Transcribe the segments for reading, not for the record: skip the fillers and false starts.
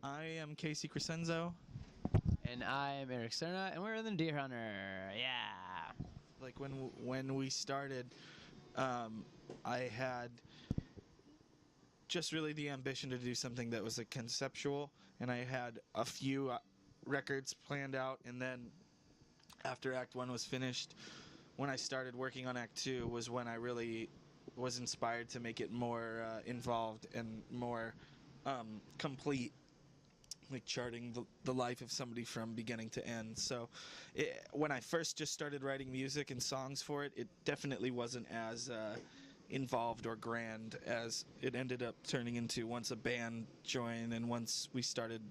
I am Casey Crescenzo. And I'm Eric Cerna, and we're the Deer Hunter. Yeah. Like when we started, I had just really the ambition to do something that was a conceptual, and I had a few records planned out, and then after Act 1 was finished, when I started working on Act 2 was when I really was inspired to make it more involved and more complete, like charting the life of somebody from beginning to end. So when I first just started writing music and songs for it, it definitely wasn't as involved or grand as it ended up turning into once a band joined and once we started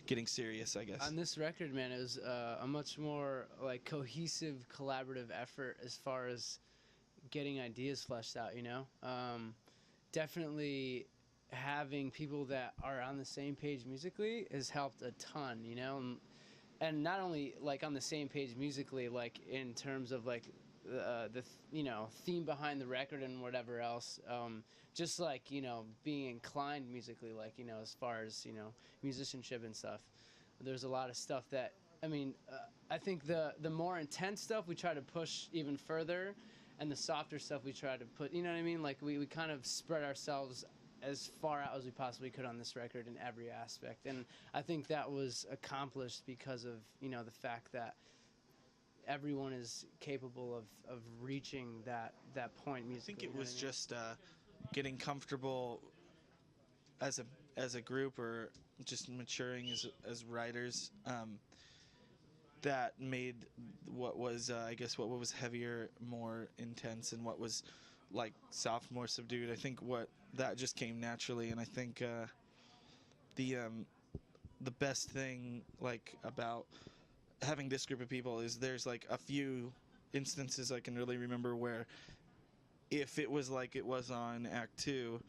getting serious, I guess. On this record, man, it was a much more like cohesive, collaborative effort as far as getting ideas fleshed out. Definitely having people that are on the same page musically has helped a ton. And not only like on the same page musically, like in terms of like the theme behind the record and whatever else, just like being inclined musically, like as far as musicianship and stuff. There's a lot of stuff that I think the more intense stuff we try to push even further, and the softer stuff we try to put, you know what I mean, like we kind of spread ourselves as far out as we possibly could on this record in every aspect. And I think that was accomplished because of the fact that everyone is capable of reaching that point musically. I think it was just getting comfortable as a group, or just maturing as writers, that made what was I guess what was heavier more intense, and what was like soft more subdued. I think what that just came naturally, and I think the best thing like about having this group of people is there's like a few instances I can really remember where if it was like it was on Act 2,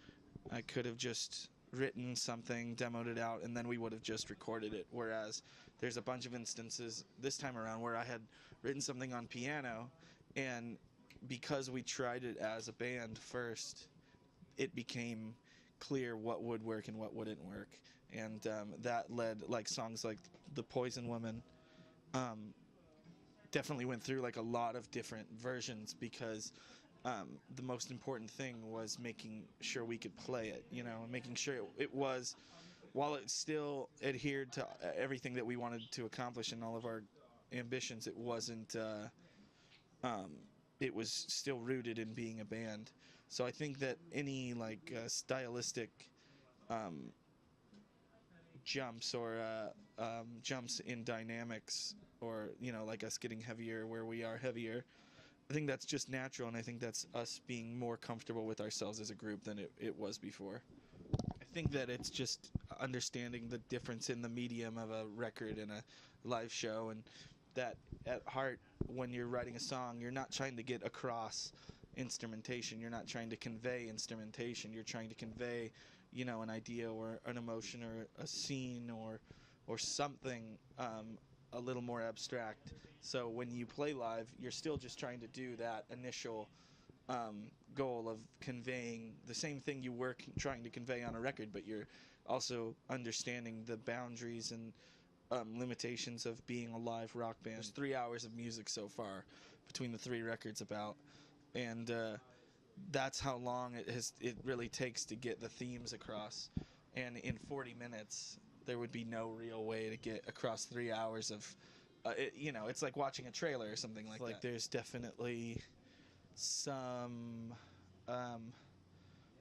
I could have just written something, demoed it out, and then we would have just recorded it. Whereas there's a bunch of instances this time around where I had written something on piano, and because we tried it as a band first, it became clear what would work and what wouldn't work. And that led, like, songs like The Poison Woman definitely went through like a lot of different versions, because the most important thing was making sure we could play it, and making sure it was, while it still adhered to everything that we wanted to accomplish and all of our ambitions, it wasn't, it was still rooted in being a band. So I think that any like stylistic jumps or jumps in dynamics, or like us getting heavier where we are heavier, I think that's just natural, and I think that's us being more comfortable with ourselves as a group than it was before. I think that it's just understanding the difference in the medium of a record and a live show, and that at heart, when you're writing a song, you're not trying to get across instrumentation, you're not trying to convey instrumentation, you're trying to convey an idea or an emotion or a scene or something a little more abstract. So when you play live, you're still just trying to do that initial goal of conveying the same thing you were trying to convey on a record, but you're also understanding the boundaries and limitations of being a live rock band. There's 3 hours of music so far between the 3 records about, and that's how long it really takes to get the themes across. And in 40 minutes, there would be no real way to get across 3 hours of, it's like watching a trailer or something like that. Like there's definitely some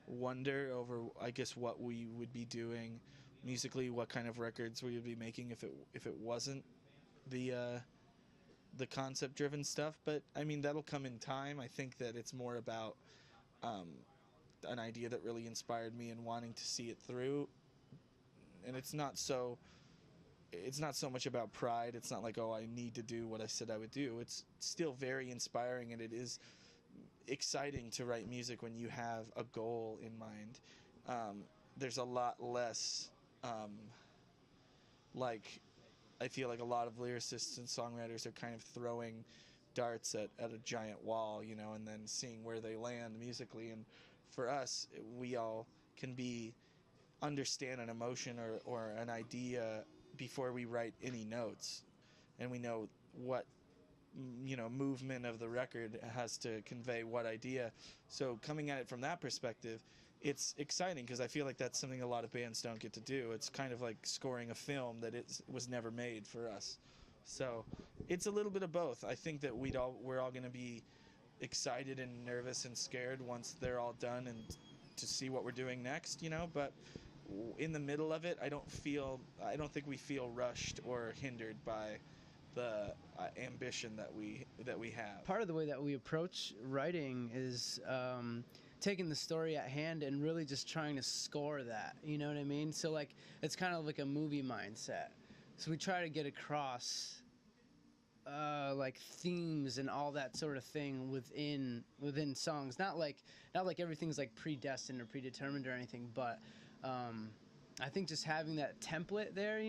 wonder over, I guess, what we would be doing musically, what kind of records we would be making if it wasn't the concept driven stuff. But I mean, that'll come in time. I think that it's more about an idea that really inspired me and wanting to see it through, and it's not so much about pride. It's not like, oh, I need to do what I said I would do. It's still very inspiring, and it is exciting to write music when you have a goal in mind. There's a lot less like, I feel like a lot of lyricists and songwriters are kind of throwing darts at a giant wall, and then seeing where they land musically. And for us, we all can be understand an emotion or an idea before we write any notes, and we know what movement of the record has to convey what idea. So coming at it from that perspective, it's exciting because I feel like that's something a lot of bands don't get to do. It's kind of like scoring a film that was never made for us. So it's a little bit of both. I think that we're all going to be excited and nervous and scared once they're all done and to see what we're doing next, but in the middle of it, I don't think we feel rushed or hindered by the ambition that we have. Part of the way that we approach writing is taking the story at hand and really just trying to score that. You know what I mean? So like it's kind of like a movie mindset. So we try to get across like themes and all that sort of thing within songs. Not like everything's like predestined or predetermined or anything, but I think just having that template there,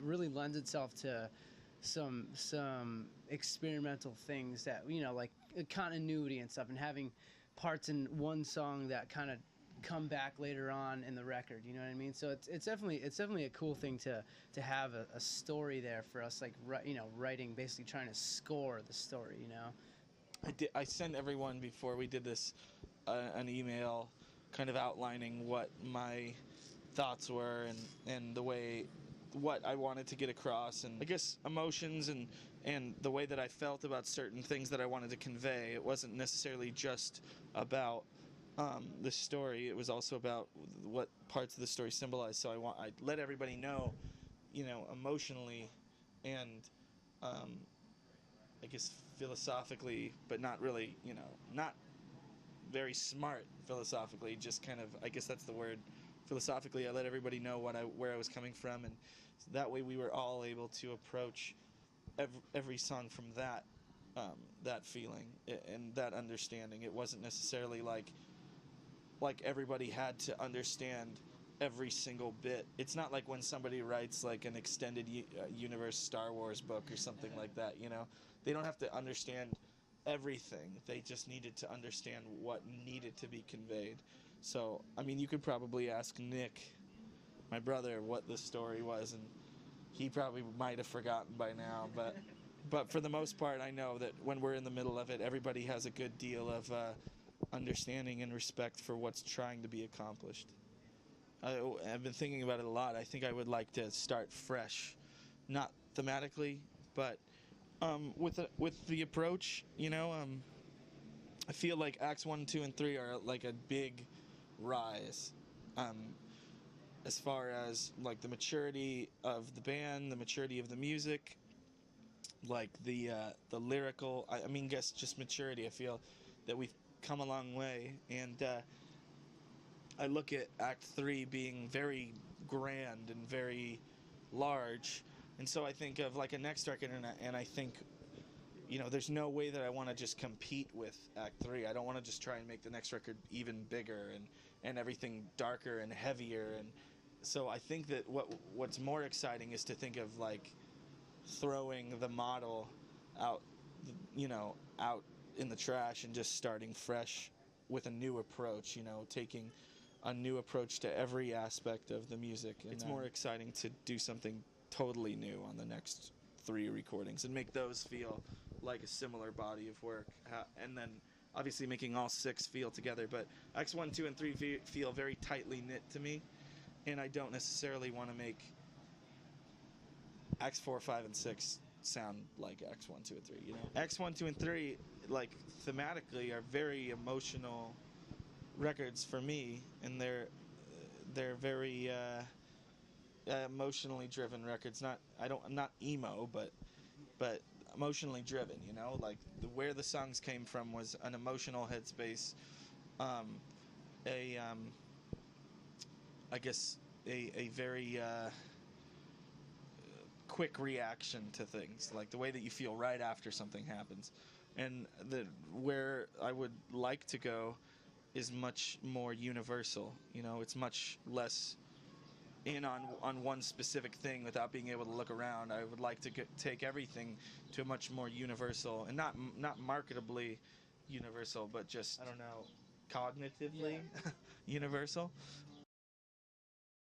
really lends itself to some experimental things that like continuity and stuff, and having parts in one song that kind of come back later on in the record. You know what I mean? So it's definitely a cool thing to have a story there for us, like writing, basically trying to score the story. I sent everyone before we did this an email, kind of outlining what my thoughts were and the way what I wanted to get across, and I guess emotions and the way that I felt about certain things that I wanted to convey. It wasn't necessarily just about the story. It was also about what parts of the story symbolized. So I let everybody know, emotionally and I guess philosophically, but not really, not very smart philosophically, just kind of, I guess that's the word. Philosophically, I let everybody know where I was coming from, and so that way we were all able to approach every song from that feeling and that understanding. It wasn't necessarily like everybody had to understand every single bit. It's not like when somebody writes like an extended universe Star Wars book or something like that, They don't have to understand everything. They just needed to understand what needed to be conveyed. So, I mean, you could probably ask Nick, my brother, what the story was, and he probably might have forgotten by now. But for the most part, I know that when we're in the middle of it, everybody has a good deal of understanding and respect for what's trying to be accomplished. I've been thinking about it a lot. I think I would like to start fresh, not thematically, but with the approach. I feel like Acts 1, 2, and 3 are like a big rise, as far as like the maturity of the band, the maturity of the music, like the lyrical. I mean, guess just maturity. I feel that we've come a long way, and I look at Act 3 being very grand and very large, and so I think of like a next record, and I think, there's no way that I want to just compete with Act 3. I don't want to just try and make the next record even bigger and everything darker and heavier. And so I think that what's more exciting is to think of like throwing the model out, out in the trash and just starting fresh with a new approach, taking a new approach to every aspect of the music. And it's more exciting to do something totally new on the next 3 recordings and make those feel like a similar body of work, and then obviously making all 6 feel together. But Acts 1, 2, and 3 feel very tightly knit to me, and I don't necessarily want to make Acts 4, 5, and 6 sound like Acts 1, 2, and 3. Acts 1, 2, and 3, like thematically, are very emotional records for me, and they're very emotionally driven records. I'm not emo, but emotionally driven. Like where the songs came from was an emotional headspace, I guess a very quick reaction to things, like the way that you feel right after something happens. And where I would like to go is much more universal. It's much less in on one specific thing without being able to look around. I would like to take everything to a much more universal, and not marketably universal, but just, I don't know, cognitively universal.